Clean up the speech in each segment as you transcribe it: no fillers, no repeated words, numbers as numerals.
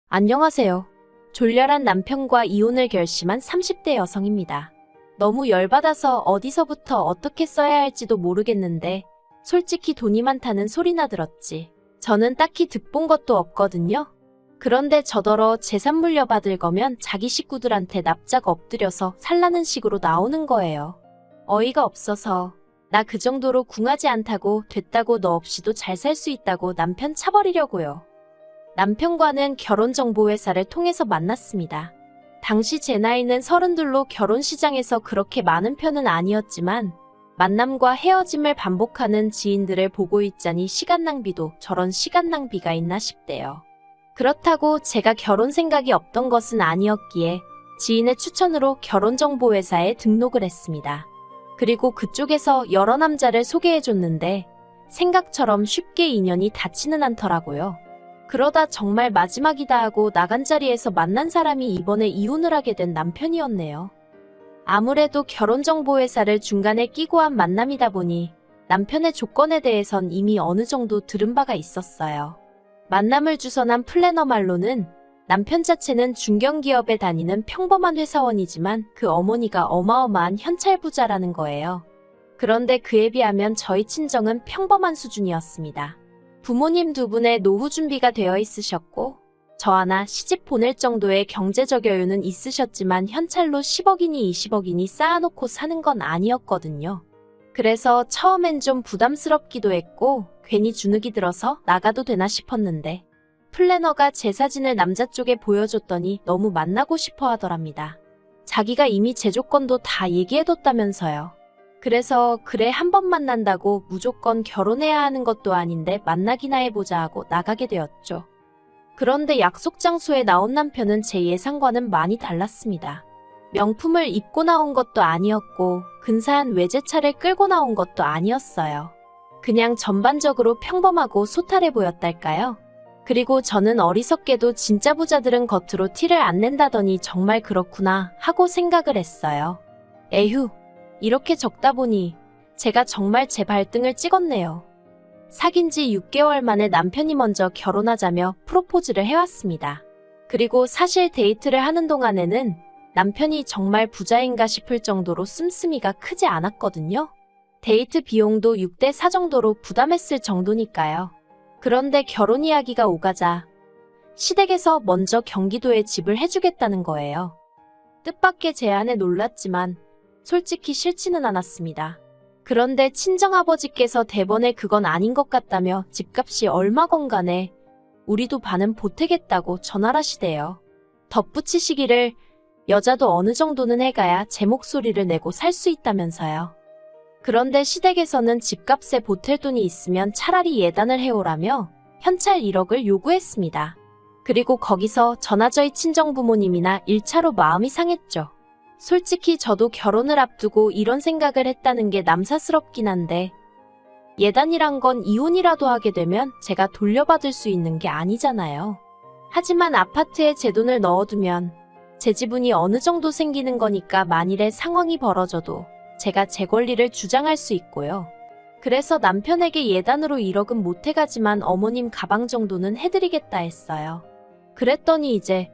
안녕하세요. 졸렬한 남편과 이혼을 결심한 30대 여성입니다. 너무 열받아서 어디서부터 어떻게 써야 할지도 모르겠는데 솔직히 돈이 많다는 소리나 들었지. 저는 딱히 득본 것도 없거든요. 그런데 저더러 재산 물려받을 거면 자기 식구들한테 납작 엎드려서 살라는 식으로 나오는 거예요. 어이가 없어서 나 그 정도로 궁하지 않다고 됐다고 너 없이도 잘 살 수 있다고 남편 차버리려고요. 남편과는 결혼정보회사를 통해서 만났습니다. 당시 제 나이는 32로 결혼 시장에서 그렇게 많은 편은 아니었지만 만남과 헤어짐을 반복하는 지인들을 보고 있자니 시간 낭비도 저런 시간 낭비가 있나 싶대요. 그렇다고 제가 결혼 생각이 없던 것은 아니었기에 지인의 추천으로 결혼정보회사에 등록을 했습니다. 그리고 그쪽에서 여러 남자를 소개해줬는데 생각처럼 쉽게 인연이 닿지는 않더라고요. 그러다 정말 마지막이다 하고 나간 자리에서 만난 사람이 이번에 이혼을 하게 된 남편이었네요. 아무래도 결혼정보회사를 중간에 끼고 한 만남이다 보니 남편의 조건에 대해선 이미 어느 정도 들은 바가 있었어요. 만남을 주선한 플래너 말로는 남편 자체는 중견기업에 다니는 평범한 회사원이지만 그 어머니가 어마어마한 현찰부자라는 거예요. 그런데 그에 비하면 저희 친정은 평범한 수준이었습니다. 부모님 두 분의 노후 준비가 되어 있으셨고 저 하나 시집 보낼 정도의 경제적 여유는 있으셨지만 현찰로 10억이니 20억이니 쌓아놓고 사는 건 아니었거든요. 그래서 처음엔 좀 부담스럽기도 했고 괜히 주눅이 들어서 나가도 되나 싶었는데 플래너가 제 사진을 남자 쪽에 보여줬더니 너무 만나고 싶어 하더랍니다. 자기가 이미 제 조건도 다 얘기해뒀다면서요. 그래서 그래 한 번 만난다고 무조건 결혼해야 하는 것도 아닌데 만나기나 해보자 하고 나가게 되었죠. 그런데 약속 장소에 나온 남편은 제 예상과는 많이 달랐습니다. 명품을 입고 나온 것도 아니었고 근사한 외제차를 끌고 나온 것도 아니었어요. 그냥 전반적으로 평범하고 소탈해 보였달까요? 그리고 저는 어리석게도 진짜 부자들은 겉으로 티를 안 낸다더니 정말 그렇구나 하고 생각을 했어요. 에휴. 이렇게 적다 보니 제가 정말 제 발등을 찍었네요. 사귄 지 6개월 만에 남편이 먼저 결혼하자며 프로포즈를 해왔습니다. 그리고 사실 데이트를 하는 동안에는 남편이 정말 부자인가 싶을 정도로 씀씀이가 크지 않았거든요. 데이트 비용도 6대 4 정도로 부담했을 정도니까요. 그런데 결혼 이야기가 오가자 시댁에서 먼저 경기도에 집을 해주겠다는 거예요. 뜻밖의 제안에 놀랐지만 솔직히 싫지는 않았습니다. 그런데 친정아버지께서 대번에 그건 아닌 것 같다며 집값이 얼마건 간에 우리도 반은 보태겠다고 전화하시대요. 덧붙이시기를 여자도 어느 정도는 해가야 제 목소리를 내고 살 수 있다면서요. 그런데 시댁에서는 집값에 보탤 돈이 있으면 차라리 예단을 해오라며 현찰 1억을 요구했습니다. 그리고 거기서 저나 저희 친정부모님이나 1차로 마음이 상했죠. 솔직히 저도 결혼을 앞두고 이런 생각을 했다는 게 남사스럽긴 한데 예단이란 건 이혼이라도 하게 되면 제가 돌려받을 수 있는 게 아니잖아요. 하지만 아파트에 제 돈을 넣어두면 제 지분이 어느 정도 생기는 거니까 만일에 상황이 벌어져도 제가 제 권리를 주장할 수 있고요. 그래서 남편에게 예단으로 1억은 못 해가지만 어머님 가방 정도는 해드리겠다 했어요. 그랬더니 이제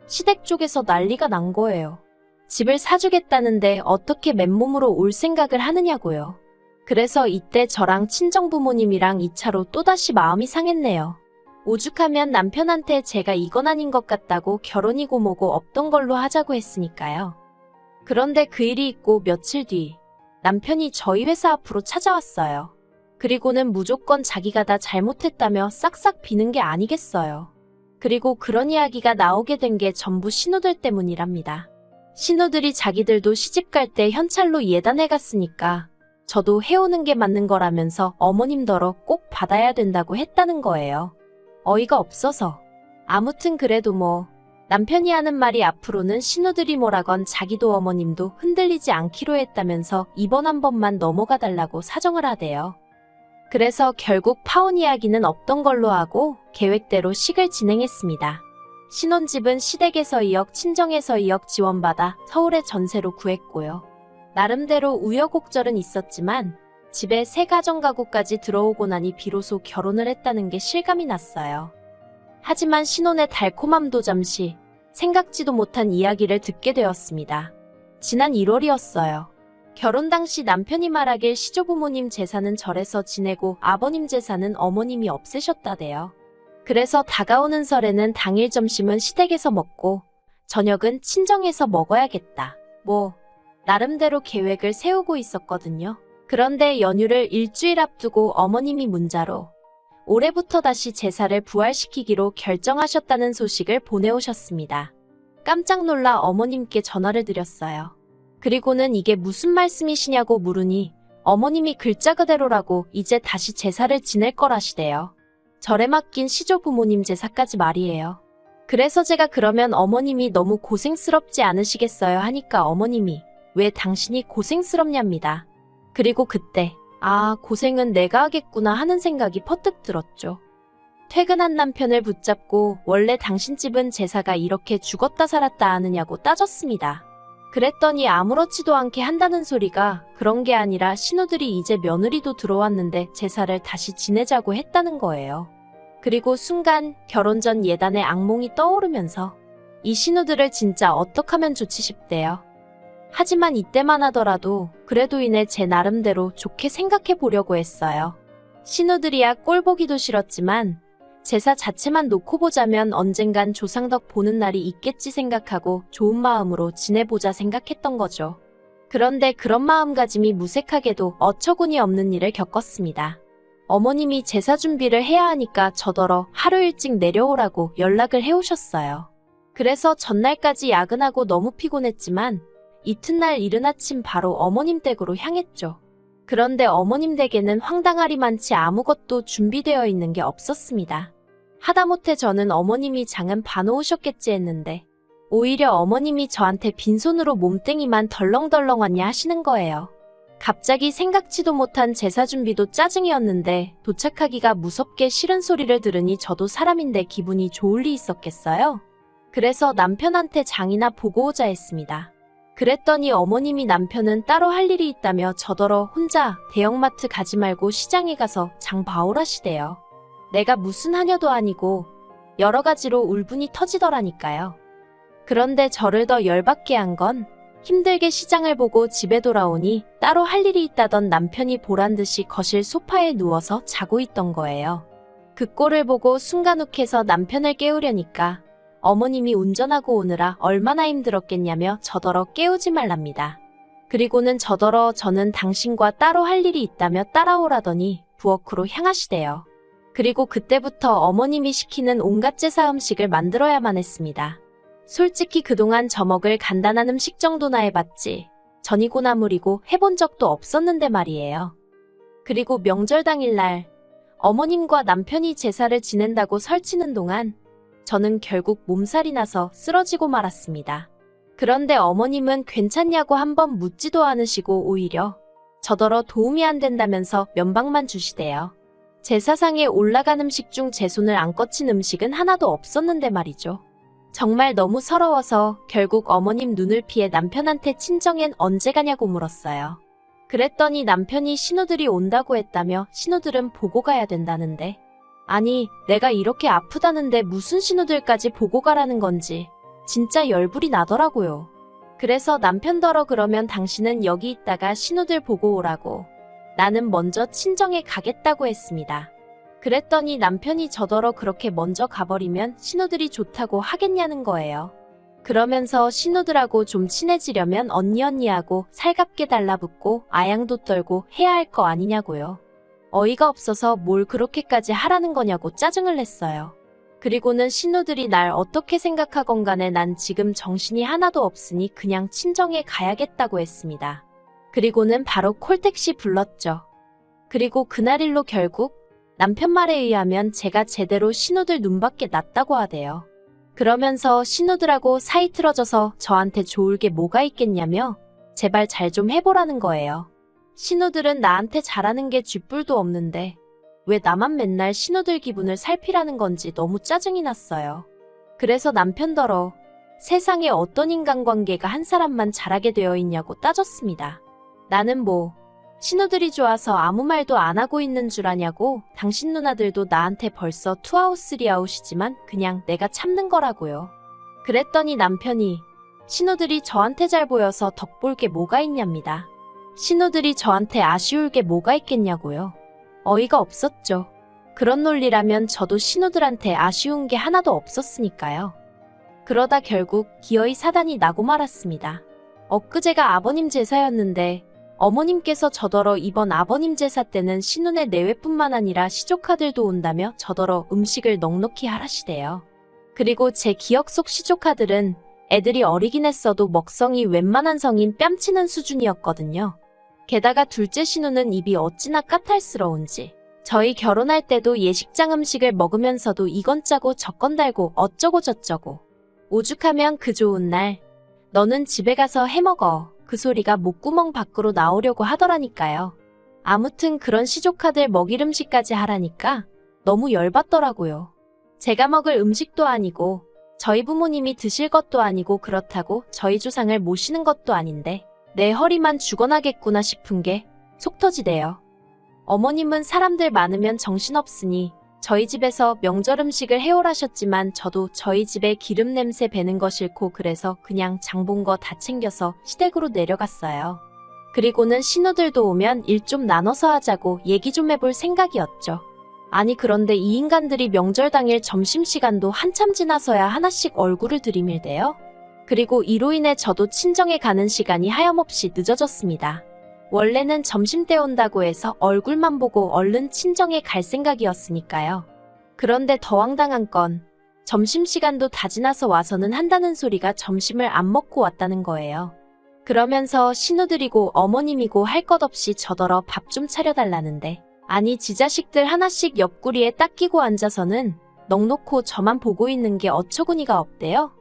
시댁 쪽에서 난리가 난 거예요. 집을 사주겠다는데 어떻게 맨몸으로 올 생각을 하느냐고요. 그래서 이때 저랑 친정부모님이랑 2차로 또다시 마음이 상했네요. 오죽하면 남편한테 제가 이건 아닌 것 같다고 결혼이고 뭐고 없던 걸로 하자고 했으니까요. 그런데 그 일이 있고 며칠 뒤 남편이 저희 회사 앞으로 찾아왔어요. 그리고는 무조건 자기가 다 잘못했다며 싹싹 비는 게 아니겠어요. 그리고 그런 이야기가 나오게 된 게 전부 신우들 때문이랍니다. 신우들이 자기들도 시집갈 때 현찰로 예단해갔으니까 저도 해오는 게 맞는 거라면서 어머님더러 꼭 받아야 된다고 했다는 거예요. 어이가 없어서. 아무튼 그래도 뭐 남편이 하는 말이 앞으로는 신우들이 뭐라건 자기도 어머님도 흔들리지 않기로 했다면서 이번 한 번만 넘어가 달라고 사정을 하대요. 그래서 결국 파혼 이야기는 없던 걸로 하고 계획대로 식을 진행했습니다. 신혼집은 시댁에서 2억, 친정에서 2억 지원받아 서울에 전세로 구했고요. 나름대로 우여곡절은 있었지만 집에 새 가정가구까지 들어오고 나니 비로소 결혼을 했다는 게 실감이 났어요. 하지만 신혼의 달콤함도 잠시 생각지도 못한 이야기를 듣게 되었습니다. 지난 1월이었어요. 결혼 당시 남편이 말하길 시조부모님 제사는 절에서 지내고 아버님 제사는 어머님이 없애셨다대요. 그래서 다가오는 설에는 당일 점심은 시댁에서 먹고 저녁은 친정에서 먹어야겠다. 나름대로 계획을 세우고 있었거든요. 그런데 연휴를 일주일 앞두고 어머님이 문자로 올해부터 다시 제사를 부활시키기로 결정하셨다는 소식을 보내오셨습니다. 깜짝 놀라 어머님께 전화를 드렸어요. 그리고는 이게 무슨 말씀이시냐고 물으니 어머님이 글자 그대로라고 이제 다시 제사를 지낼 거라시대요. 절에 맡긴 시조부모님 제사까지 말이에요. 그래서 제가 그러면 어머님이 너무 고생스럽지 않으시겠어요 하니까 어머님이 왜 당신이 고생스럽냐입니다. 그리고 그때 고생은 내가 하겠구나 하는 생각이 퍼뜩 들었죠. 퇴근한 남편을 붙잡고 원래 당신 집은 제사가 이렇게 죽었다 살았다 하느냐고 따졌습니다. 그랬더니 아무렇지도 않게 한다는 소리가 그런 게 아니라 신우들이 이제 며느리도 들어왔는데 제사를 다시 지내자고 했다는 거예요. 그리고 순간 결혼 전 예단의 악몽이 떠오르면서 이 신우들을 진짜 어떡하면 좋지 싶대요. 하지만 이때만 하더라도 그래도 이내 제 나름대로 좋게 생각해 보려고 했어요. 신우들이야 꼴 보기도 싫었지만 제사 자체만 놓고 보자면 언젠간 조상덕 보는 날이 있겠지 생각하고 좋은 마음으로 지내보자 생각했던 거죠. 그런데 그런 마음가짐이 무색하게도 어처구니 없는 일을 겪었습니다. 어머님이 제사 준비를 해야 하니까 저더러 하루 일찍 내려오라고 연락을 해오셨어요. 그래서 전날까지 야근하고 너무 피곤했지만 이튿날 이른 아침 바로 어머님 댁으로 향했죠. 그런데 어머님 댁에는 황당하리만치 아무것도 준비되어 있는 게 없었습니다. 하다못해 저는 어머님이 장은 봐놓으셨겠지 했는데 오히려 어머님이 저한테 빈손으로 몸뚱이만 덜렁덜렁 왔냐 하시는 거예요. 갑자기 생각지도 못한 제사 준비도 짜증이었는데 도착하기가 무섭게 싫은 소리를 들으니 저도 사람인데 기분이 좋을 리 있었겠어요? 그래서 남편한테 장이나 보고 오자 했습니다. 그랬더니 어머님이 남편은 따로 할 일이 있다며 저더러 혼자 대형마트 가지 말고 시장에 가서 장 봐오라시대요. 내가 무슨 하녀도 아니고 여러 가지로 울분이 터지더라니까요. 그런데 저를 더 열받게 한 건 힘들게 시장을 보고 집에 돌아오니 따로 할 일이 있다던 남편이 보란듯이 거실 소파에 누워서 자고 있던 거예요. 그 꼴을 보고 순간 욱해서 남편을 깨우려니까 어머님이 운전하고 오느라 얼마나 힘들었겠냐며 저더러 깨우지 말랍니다. 그리고는 저더러 저는 당신과 따로 할 일이 있다며 따라오라더니 부엌으로 향하시대요. 그리고 그때부터 어머님이 시키는 온갖 제사 음식을 만들어야만 했습니다. 솔직히 그동안 저 먹을 간단한 음식 정도나 해봤지 전이고 나물이고 해본 적도 없었는데 말이에요. 그리고 명절 당일날 어머님과 남편이 제사를 지낸다고 설치는 동안 저는 결국 몸살이 나서 쓰러지고 말았습니다. 그런데 어머님은 괜찮냐고 한번 묻지도 않으시고 오히려 저더러 도움이 안 된다면서 면박만 주시대요. 제사상에 올라간 음식 중 제 손을 안 거친 음식은 하나도 없었는데 말이죠. 정말 너무 서러워서 결국 어머님 눈을 피해 남편한테 친정엔 언제 가냐고 물었어요. 그랬더니 남편이 신우들이 온다고 했다며 신우들은 보고 가야 된다는데 아니 내가 이렇게 아프다는데 무슨 신우들까지 보고 가라는 건지 진짜 열불이 나더라고요. 그래서 남편더러 그러면 당신은 여기 있다가 신우들 보고 오라고 나는 먼저 친정에 가겠다고 했습니다. 그랬더니 남편이 저더러 그렇게 먼저 가버리면 신우들이 좋다고 하겠냐는 거예요. 그러면서 신우들하고 좀 친해지려면 언니하고 살갑게 달라붙고 아양도 떨고 해야 할 거 아니냐고요. 어이가 없어서 뭘 그렇게까지 하라는 거냐고 짜증을 냈어요. 그리고는 신우들이 날 어떻게 생각하건 간에 난 지금 정신이 하나도 없으니 그냥 친정에 가야겠다고 했습니다. 그리고는 바로 콜택시 불렀죠. 그리고 그날 일로 결국 남편 말에 의하면 제가 제대로 신우들 눈밖에 났다고 하대요. 그러면서 신우들하고 사이 틀어져서 저한테 좋을 게 뭐가 있겠냐며 제발 잘 좀 해보라는 거예요. 신우들은 나한테 잘하는 게 쥐뿔도 없는데 왜 나만 맨날 신우들 기분을 살피라는 건지 너무 짜증이 났어요. 그래서 남편더러 세상에 어떤 인간관계가 한 사람만 잘하게 되어 있냐고 따졌습니다. 나는 신호들이 좋아서 아무 말도 안 하고 있는 줄 아냐고. 당신 누나들도 나한테 벌써 투아웃 쓰리아웃이지만 그냥 내가 참는 거라고요. 그랬더니 남편이 신호들이 저한테 잘 보여서 덕볼 게 뭐가 있냐입니다. 신호들이 저한테 아쉬울 게 뭐가 있겠냐고요. 어이가 없었죠. 그런 논리라면 저도 신호들한테 아쉬운 게 하나도 없었으니까요. 그러다 결국 기어이 사단이 나고 말았습니다. 엊그제가 아버님 제사였는데 어머님께서 저더러 이번 아버님 제사 때는 신혼의 내외뿐만 아니라 시조카들도 온다며 저더러 음식을 넉넉히 하라시대요. 그리고 제 기억 속 시조카들은 애들이 어리긴 했어도 먹성이 웬만한 성인 뺨치는 수준이었거든요. 게다가 둘째 신우는 입이 어찌나 까탈스러운지 저희 결혼할 때도 예식장 음식을 먹으면서도 이건 짜고 저건 달고 어쩌고 저쩌고 오죽하면 그 좋은 날 너는 집에 가서 해먹어 그 소리가 목구멍 밖으로 나오려고 하더라니까요. 아무튼 그런 시조카들 먹일 음식까지 하라니까 너무 열받더라고요. 제가 먹을 음식도 아니고 저희 부모님이 드실 것도 아니고 그렇다고 저희 조상을 모시는 것도 아닌데 내 허리만 죽어나겠구나 싶은 게 속 터지대요. 어머님은 사람들 많으면 정신없으니 저희 집에서 명절 음식을 해오라셨지만 저도 저희 집에 기름 냄새 배는 거 싫고 그래서 그냥 장본 거 다 챙겨서 시댁으로 내려갔어요. 그리고는 신우들도 오면 일 좀 나눠서 하자고 얘기 좀 해볼 생각이었죠. 아니 그런데 이 인간들이 명절 당일 점심시간도 한참 지나서야 하나씩 얼굴을 들이밀대요. 그리고 이로 인해 저도 친정에 가는 시간이 하염없이 늦어졌습니다. 원래는 점심때 온다고 해서 얼굴만 보고 얼른 친정에 갈 생각이었으니까요. 그런데 더 황당한 건 점심시간도 다 지나서 와서는 한다는 소리가 점심을 안 먹고 왔다는 거예요. 그러면서 신우들이고 어머님이고 할 것 없이 저더러 밥 좀 차려달라는데 아니 지 자식들 하나씩 옆구리에 딱 끼고 앉아서는 넋놓고 저만 보고 있는 게 어처구니가 없대요.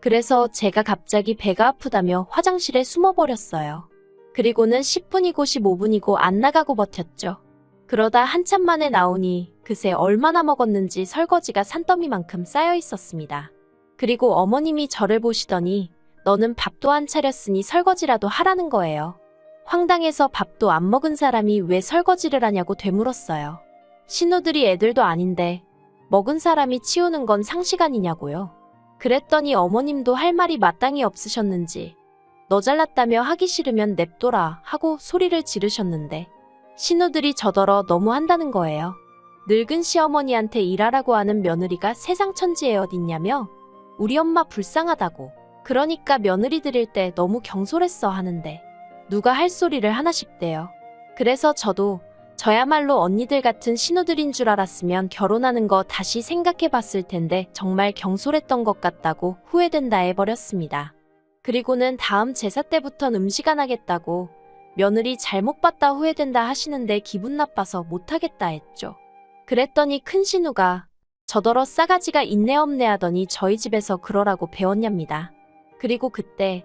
그래서 제가 갑자기 배가 아프다며 화장실에 숨어버렸어요. 그리고는 10분이고 15분이고 안 나가고 버텼죠. 그러다 한참 만에 나오니 그새 얼마나 먹었는지 설거지가 산더미만큼 쌓여 있었습니다. 그리고 어머님이 저를 보시더니 너는 밥도 안 차렸으니 설거지라도 하라는 거예요. 황당해서 밥도 안 먹은 사람이 왜 설거지를 하냐고 되물었어요. 신우들이 애들도 아닌데 먹은 사람이 치우는 건 상식 아니냐고요. 그랬더니 어머님도 할 말이 마땅히 없으셨는지 너 잘났다며 하기 싫으면 냅둬라 하고 소리를 지르셨는데 신우들이 저더러 너무 한다는 거예요. 늙은 시어머니한테 일하라고 하는 며느리가 세상 천지에 어딨냐며 우리 엄마 불쌍하다고 그러니까 며느리 들일 때 너무 경솔했어 하는데 누가 할 소리를 하나 싶대요. 그래서 저도 저야말로 언니들 같은 신우들인 줄 알았으면 결혼하는 거 다시 생각해 봤을 텐데 정말 경솔했던 것 같다고 후회된다 해버렸습니다. 그리고는 다음 제사 때부턴 음식 안 하겠다고 며느리 잘못 봤다 후회된다 하시는데 기분 나빠서 못하겠다 했죠. 그랬더니 큰 신우가 저더러 싸가지가 있네 없네 하더니 저희 집에서 그러라고 배웠냐입니다. 그리고 그때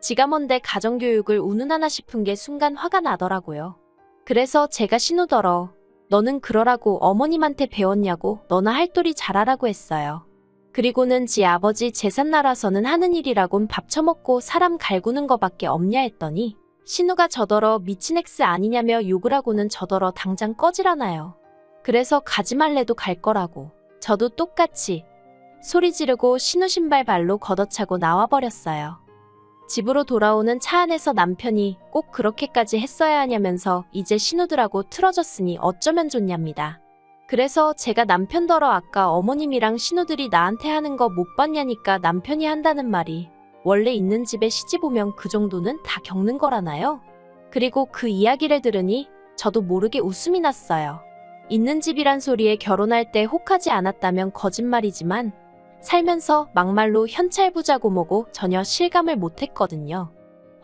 지가 뭔데 가정교육을 운운하나 싶은 게 순간 화가 나더라고요. 그래서 제가 신우더러 너는 그러라고 어머님한테 배웠냐고 너나 할도리 잘하라고 했어요. 그리고는 지 아버지 제삿날아서는 하는 일이라곤 밥 처먹고 사람 갈구는 거밖에 없냐 했더니 신우가 저더러 미친 엑스 아니냐며 욕을 하고는 저더러 당장 꺼지라나요. 그래서 가지 말래도 갈 거라고 저도 똑같이 소리 지르고 신우 신발 발로 걷어차고 나와버렸어요. 집으로 돌아오는 차 안에서 남편이 꼭 그렇게까지 했어야 하냐면서 이제 신우들하고 틀어졌으니 어쩌면 좋냐입니다. 그래서 제가 남편더러 아까 어머님이랑 신우들이 나한테 하는 거 못 봤냐니까 남편이 한다는 말이 원래 있는 집에 시집 오면 그 정도는 다 겪는 거라나요? 그리고 그 이야기를 들으니 저도 모르게 웃음이 났어요. 있는 집이란 소리에 결혼할 때 혹하지 않았다면 거짓말이지만 살면서 막말로 현찰부자고 뭐고 전혀 실감을 못했거든요.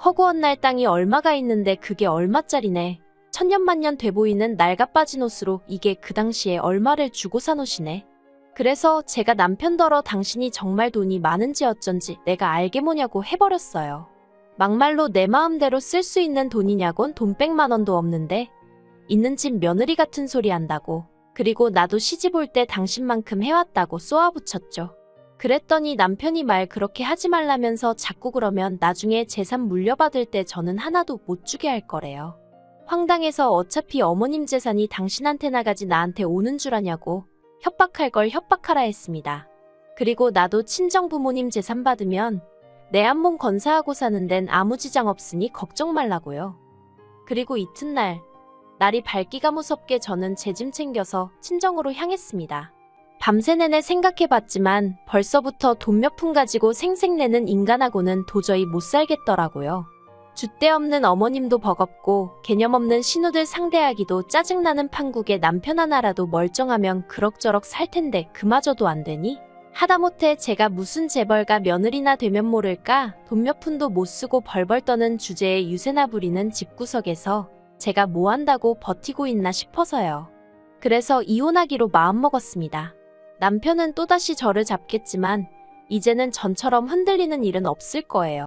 허구한 날 땅이 얼마가 있는데 그게 얼마짜리네. 천년만년 돼 보이는 낡아빠진 옷으로 이게 그 당시에 얼마를 주고 산 옷이네. 그래서 제가 남편더러 당신이 정말 돈이 많은지 어쩐지 내가 알게 뭐냐고 해버렸어요. 막말로 내 마음대로 쓸 수 있는 돈이냐곤 돈 100만 원도 없는데 있는 집 며느리 같은 소리 한다고. 그리고 나도 시집 올 때 당신만큼 해왔다고 쏘아붙였죠. 그랬더니 남편이 말 그렇게 하지 말라면서 자꾸 그러면 나중에 재산 물려받을 때 저는 하나도 못 주게 할 거래요. 황당해서 어차피 어머님 재산이 당신한테 나가지 나한테 오는 줄 아냐고 협박할 걸 협박하라 했습니다. 그리고 나도 친정 부모님 재산 받으면 내 한 몸 건사하고 사는 데는 아무 지장 없으니 걱정 말라고요. 그리고 이튿날 날이 밝기가 무섭게 저는 제 짐 챙겨서 친정으로 향했습니다. 밤새 내내 생각해봤지만 벌써부터 돈 몇 푼 가지고 생색내는 인간하고는 도저히 못 살겠더라고요. 줏대 없는 어머님도 버겁고 개념 없는 신우들 상대하기도 짜증나는 판국에 남편 하나라도 멀쩡하면 그럭저럭 살 텐데 그마저도 안 되니? 하다못해 제가 무슨 재벌가 며느리나 되면 모를까 돈 몇 푼도 못 쓰고 벌벌 떠는 주제에 유세나 부리는 집구석에서 제가 뭐 한다고 버티고 있나 싶어서요. 그래서 이혼하기로 마음먹었습니다. 남편은 또다시 저를 잡겠지만 이제는 전처럼 흔들리는 일은 없을 거예요.